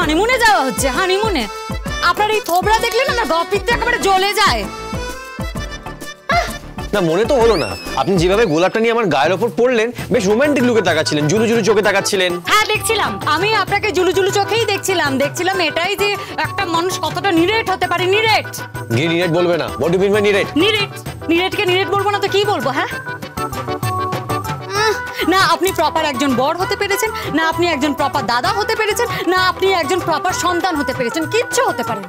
হানিমুনে যাওয়া হচ্ছে, হানিমুনে। আপনার এই থোবরা দেখলে না আমার গা পিত্তে একেবারে জ্বলে যায়। না মনে তো হলো না, আপনি যেভাবে গোলাপটা নিয়ে আমার গায়ের ওপর পড়লেন বেশ রোমান্টিক লুকে তাকাচ্ছিলেন, জুলু জুলু চোখে তাকাচ্ছিলেন। হ্যাঁ দেখছিলাম, আমি আপনাকে জুলু জুলু চোখেই দেখছিলাম এটাই যে একটা মানুষ কতটা নিরেট হতে পারে। নিরেট নিরেট বলবে না, বডি বিন বাই নিরেট। নিরেটকে নিরেট বলবো না তো কি বলবো? হ্যাঁ না আপনি প্রপার একজন বর হতে পেরেছেন, না আপনি একজন প্রপার দাদা হতে পেরেছেন, না আপনি একজন প্রপার সন্তান হতে পেরেছেন, কিচ্ছু হতে পারেন।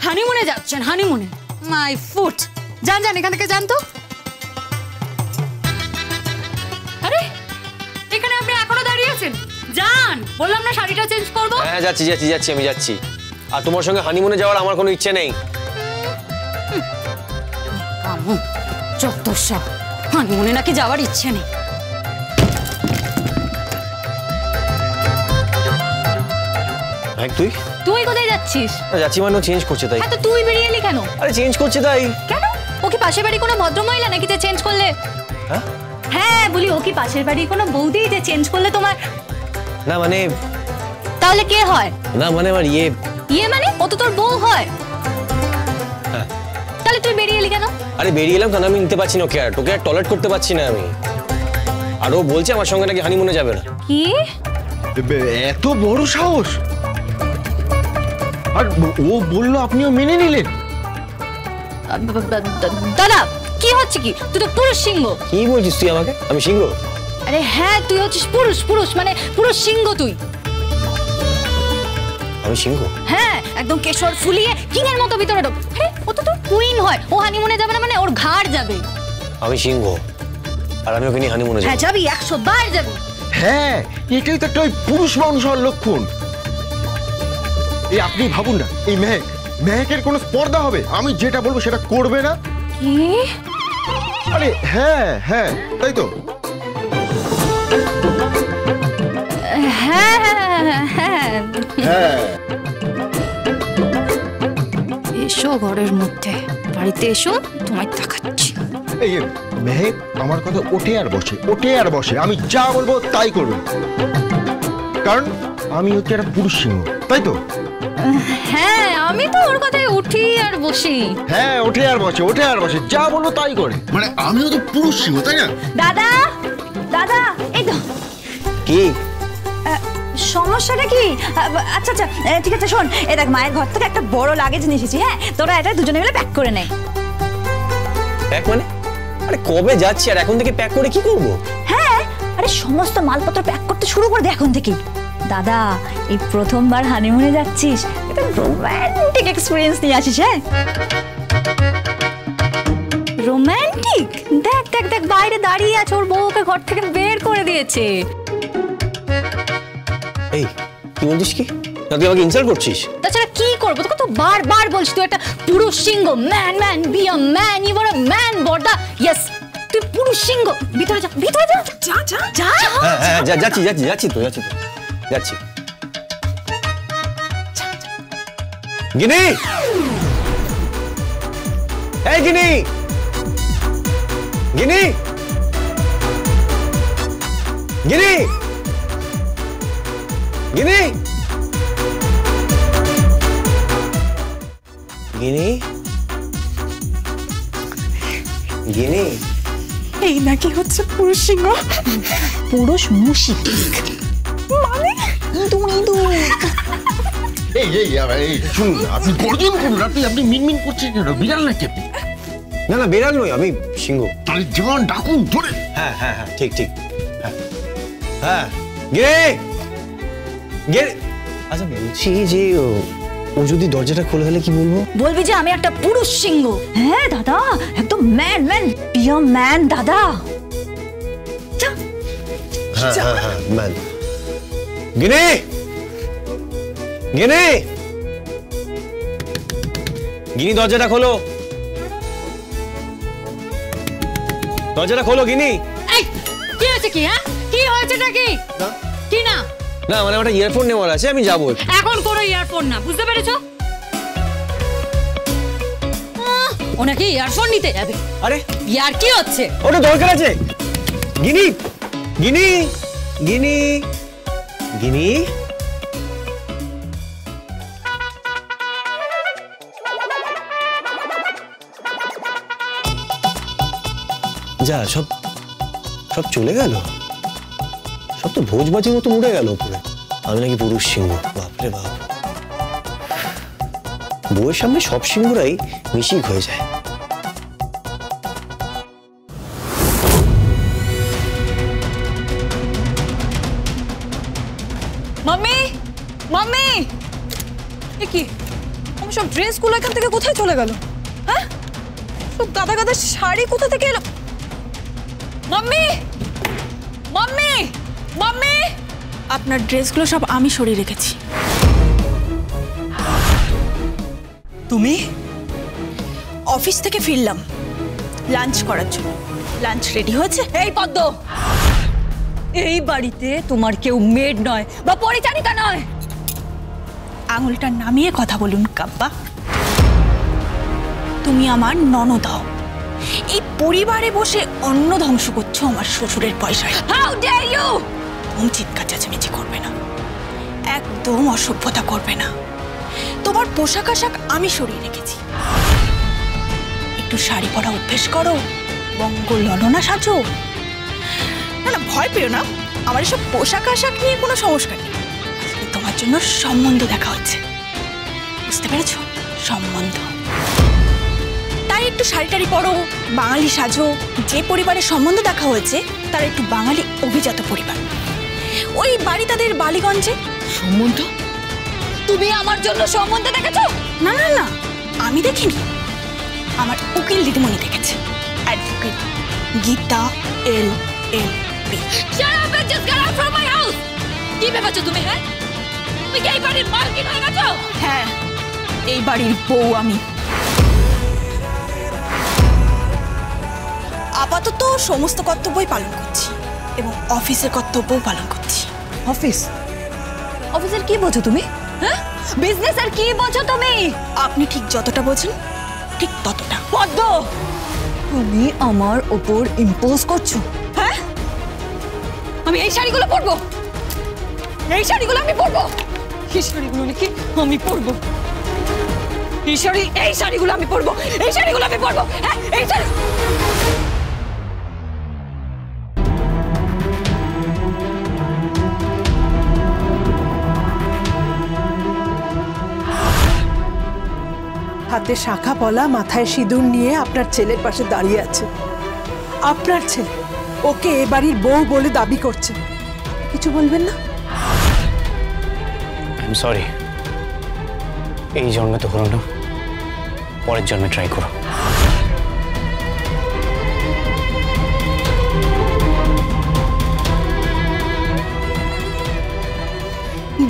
হানিমুনে যাচ্ছেন, হানিমুনে। মাই ফুট, যান এখান থেকে যান তো। আরে এখানে আপনি এখনো দাঁড়িয়ে আছেন? যান, বললাম না শাড়িটা চেঞ্জ করবো। হ্যাঁ যাচ্ছি আমি যাচ্ছি। আর তোমার সঙ্গে হানিমুনে যাওয়ার আমার কোনো ইচ্ছে নেই। যত সব, হানিমুনে নাকি যাওয়ার ইচ্ছে নেই। তুই কোথায় যাচ্ছিস? যাচ্ছি মানে চেঞ্জ করছে তাই। তো তুই বেরিয়ে এলি কেন? আরে চেঞ্জ করছে তাই। কেন? ও কি পাশের বাড়ি কোনো ভদ্রমহিলা নাকি যে চেঞ্জ করলে? হ্যাঁ বলি, ও কি পাশের বাড়ি কোনো বৌদি যে চেঞ্জ করলে তোমার? না মানে তাহলে কে হয়? না মানে আমার ইয়ে মানে ও তো তোর বউ হয়। তাহলে তুই বেরিয়ে এলি কেন? আরে বেরিয়ে এলাম কারণ আমি নিতে পারছি না, তোকে আর টলারেট করতে পারছি না আমি। আর ও বলছে আমার সঙ্গে নাকি হানিমুনে যাবে না। কি এত বড় সাহস! আর ও বললো আপনিও মেনে নিলেন? দাদা কি হচ্ছে কি? তুই তো পুরুষ সিংহ। কি বলছিস তুই আমাকে? আমি সিংহ? আরে হ্যাঁ তুই হচ্ছিস পুরুষ মানে পুরুষ সিংহ তুই। আমি সিংহ? হ্যাঁ একদম কেশর ফুলিয়ে কিং এর মতো ভিতরে ঢোক। ও তো তোর কুইন হয়, ও হানিমুনে যাবে না মানে ওর ঘাড় যাবে। আমি সিংহ আর আমি ওকে নিয়ে হানিমুনে যাব। হ্যাঁ যাবি, 100 বার যাবি। হ্যাঁ এটাই তো একটা পুরুষ মানুষ হওয়ার লক্ষণ। এই আপনি ভাবুন না, এই মেহেকের কোনো স্পর্ধা হবে? আমি যেটা বলবো সেটা করবে না। কি? আরে হ্যাঁ তাই তো। হ্যাঁ এসো ঘরের মধ্যে, বাড়িতে এসো, তোমায় দেখাচ্ছি। এই মেহেক আমার কথা ওঠে আর বসে, আমি যা বলবো তাই করবে, কারণ আমি হচ্ছে একটা পুরুষ সিংহ, তাই তো? হ্যাঁ আমি তো ওর কথায় উঠি আর বসি। হ্যাঁ ওঠে আর বসে, যা বলবো তাই করে, মানে আমিও তো পুরুষ সিংহ, তাই না? দাদা এই তো। কি সমস্যাটা কি? আচ্ছা ঠিক আছে শোন, এই দেখ মায়ের ঘর থেকে একটা বড় লাগেজ নিয়ে এসেছি। হ্যাঁ তোরা এটা দুজনে মিলে প্যাক করে নে। প্যাক মানে? আরে কবে যাচ্ছি আর এখন থেকে প্যাক করে কি করব? হ্যাঁ আরে সমস্ত মালপত্র প্যাক করতে শুরু করে দে এখন থেকে। দাদা এই প্রথমবার হানিমুনে যাচ্ছিস, একটা রোমান্টিক এক্সপেরিয়েন্স নিয়ে আসিস। হ্যাঁ রোমান্টিক? দেখ বাইরে দাঁড়িয়ে আছে, ওর বউকে ঘর থেকে বের করে দিয়েছে। এই তুই বলছিস কি? তুই আমাকে ইনসাল্ট করছিস? তাছাড়া কি করবো, তোকে তো বারবার বলছি তুই একটা পুরুষ সিংহ। Man be a man, you are a man বড়দা। ইয়েস তুই পুরুষ সিংহ। ভিতরে যা। হ্যাঁ যাচ্ছি তো যাচ্ছি। গিনি, এই গিনি গিনি গিনি গিনি গিনি গিনি। এই নাকি হচ্ছে পুরুষ সিংহ? পুরুষ মুশিক মানে ইঁদুর। এই শুনুন, আপনি গর্জন করুন, আপনি মিনমিন করছেন কেন? বিড়াল নাকি আপনি? না বিড়াল নই, আমি সিংহ। তাহলে যান ডাকুন ধরে। হ্যাঁ ঠিক হ্যাঁ গে। আচ্ছা বলছি যে ও যদি দরজাটা খুলে ফেলে কি বলবো? বলবি যে আমি একটা পুরুষ সিংহ। হ্যাঁ দাদা একদম ম্যান পিওর ম্যান দাদা। হ্যাঁ ম্যান। গিনি দরজাটা খোলো, গিনি। কি হয়েছে কি? হ্যাঁ কি হয়েছে নাকি? কি না মানে ওটা ইয়ারফোন নেওয়ার আছে, আমি যাবো। এখন কোনো ইয়ারফোন না, বুঝতে পেরেছো? ও নাকি ইয়ারফোন নিতে যাবে। আরে ইয়ার কি হচ্ছে? ওটা দরকার আছে। গিনি যা সব সব চলে গেল, সব তো ভোজবাজির মতো উড়ে গেল উপরে। আমি নাকি পুরুষ সিংহ, বাপরে বাপ। বউয়ের সামনে সব সিংহরাই মিশিক হয়ে যায়। মাম্মি, মাম্মি, এ কি আমার সব ড্রেসগুলো এখান থেকে কোথায় চলে গেল? হ্যাঁ, সব গাদা গাদা শাড়ি কোথা থেকে এলো? মাম্মি, মাম্মি, মাম্মি, আপনার ড্রেসগুলো সব আমি সরিয়ে রেখেছি। তুমি? অফিস থেকে ফিরলাম লাঞ্চ করার জন্য। লাঞ্চ রেডি হয়েছে? এই পদ্ম, এই বাড়িতে তোমার কেউ মেড নয় বা পরিচারিকা নয়। আঙুলটা নামিয়ে কথা বলুন কাব্বা। তুমি আমার ননদ হও। এই পরিবারে বসে অন্ন ধ্বংস করছো আমার শ্বশুরের পয়সায়। How dare you! চিৎকার চেঁচামেচি করবে না, একদম অসভ্যতা করবে না। তোমার পোশাক আশাক আমি সরিয়ে রেখেছি। একটু শাড়ি পরা অভ্যেস করো, বঙ্গ ললনা সাজো। না না, ভয় পেও না, আমার এসব পোশাক আশাক নিয়ে কোনো সমস্যা নেই। তোমার জন্য সম্বন্ধ দেখা হচ্ছে, বুঝতে পেরেছ? সম্বন্ধ। তাই একটু শাড়ি টাড়ি পরো, বাঙালি সাজো। যে পরিবারের সম্বন্ধ দেখা হয়েছে তার একটু বাঙালি অভিজাত পরিবার। ওই বাড়ি তাদের বালিগঞ্জে। সম্বন্ধ? তুমি আমার জন্য সম্বন্ধ দেখেছো? না না না, আমি দেখিনি, আমার উকিল দিদিমণি দেখেছে। Advocate Gita LLB। Shut up and just get out from my house! কি ভেবেছো তুমি? হ্যাঁ, তুমি কি এই বাড়ির মালকিন হয়ে গেছো? হ্যাঁ, এই বাড়ির বউ আমি। আপাতত সমস্ত কর্তব্যই পালন করছি এবং অফিসের কর্তব্যও পালন করছি। অফিস? অফিসের কি বোঝো তুমি? হ্যাঁ, বিজনেসের কি বোঝো তুমি? আপনি ঠিক যতটা বোঝেন ঠিক ততটা। পদ্ম, তুমি আমার ওপর ইম্পোজ করছো। হ্যাঁ, আমি এই শাড়িগুলো পরবো, এই শাড়িগুলো আমি পরবো, এই শাড়িগুলো নাকি আমি পরবো, এই শাড়িগুলো আমি পরবো, এই শাড়িগুলো আমি পরবো। হ্যাঁ, এই শাড়ি। হাতে শাখা পলা, মাথায় সিঁদুর নিয়ে আপনার ছেলের পাশে দাঁড়িয়ে আছে। আপনার ছেলে ওকে এ বাড়ির বউ বলে দাবি করছে, কিছু বলবেন না? আই এম সরি, এই জন্মে তো হলো না, পরের জন্মে ট্রাই করো।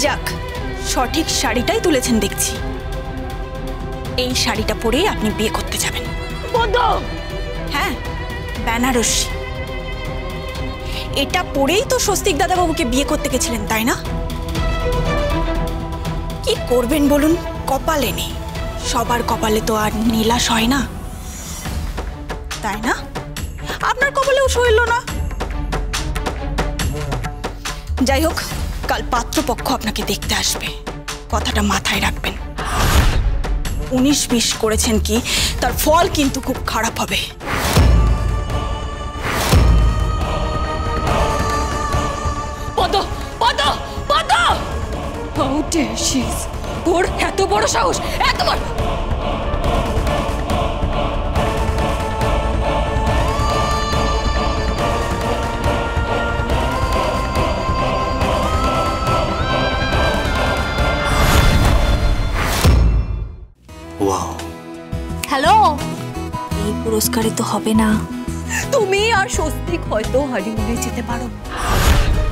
যাক, সঠিক শাড়িটাই তুলেছেন দেখছি। এই শাড়িটা পরেই আপনি বিয়ে করতে যাবেন। পদ্ম, হ্যাঁ, বেনারসি। এটা পরেই তো স্বস্তিক দাদাবাবুকে বিয়ে করতে গেছিলেন, তাই না? কি করবেন বলুন, কপালে নেই। সবার কপালে তো আর নীলাশ হয় না, তাই না? আপনার কপালেও সইল না। যাই হোক, কাল পাত্রপক্ষ আপনাকে দেখতে আসবে, কথাটা মাথায় রাখবেন। 19-20 করেছেন কি, তার ফল কিন্তু খুব খারাপ হবে। পদ্ম, পদ্ম, পদ্ম! How dare she! ওর এত বড় সাহস, এত বড়! ওয়াও, হ্যালো, এই পুরস্কারে তো হবে না। তুমি আর স্বস্তিক হয়তো হানিমুনে যেতে পারো,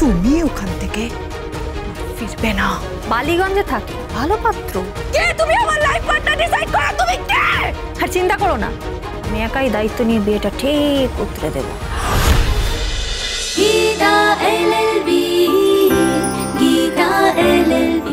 তুমি ওখান থেকে ফিরবে না। বালিগঞ্জে থাকে ভালো পাত্র। কে তুমি? আমার লাইফ পার্টনার ডিসাইড করো তুমি কে? আর চিন্তা করো না, আমি একাই দায়িত্ব নিয়ে বিয়েটা ঠিক উতরে দেব। Gita LLB, Gita LLB।